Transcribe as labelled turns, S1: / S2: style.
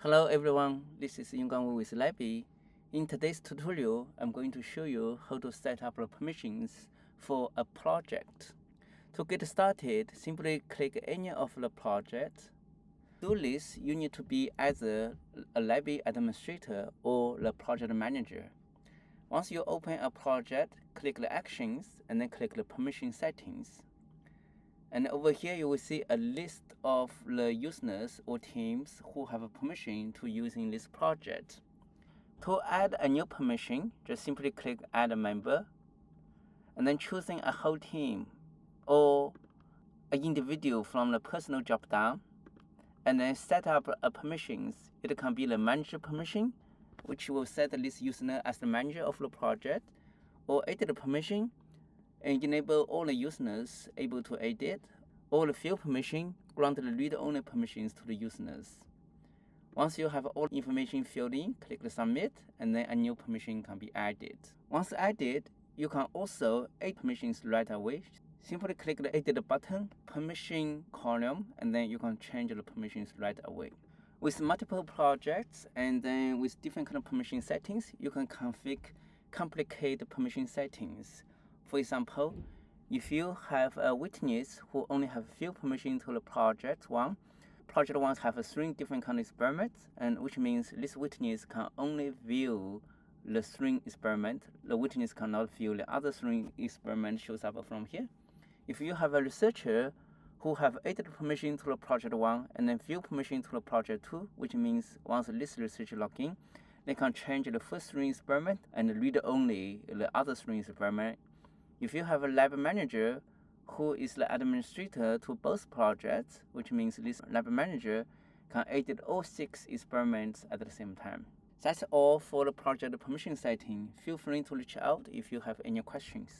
S1: Hello everyone, this is Yonggang with Labii. In today's tutorial, I'm going to show you how to set up the permissions for a project. To get started, simply click any of the projects. To do this, you need to be either a Labii administrator or the project manager. Once you open a project, click the actions and then click the permission settings. And over here, you will see a list of the users or teams who have permission to using this project. To add a new permission, just simply click Add a Member, and then choosing a whole team or an individual from the personal drop-down, and then set up a permissions. It can be the manager permission, which will set this user as the manager of the project, or edit permission, and enable all the users able to edit, or the field permission, grant the read-only permissions to the users. Once you have all information filled in, click the Submit, and then a new permission can be added. Once added, you can also add permissions right away. Simply click the Edit button, Permission column, and then you can change the permissions right away. With multiple projects and then with different kind of permission settings, you can configure complicated permission settings. For example, if you have a witness who only have few permission to the project one have 3 different kind of experiments, and which means this witness can only view the 3 experiment. The witness cannot view the other 3 experiments shows up from here. If you have a researcher who have edit permission to the project 1 and then view permission to the project 2, which means once this researcher log in, they can change the first 3 experiment and read only the other 3 experiment. If you have a lab manager who is the administrator to both projects, which means this lab manager can edit all 6 experiments at the same time. That's all for the project permission setting. Feel free to reach out if you have any questions.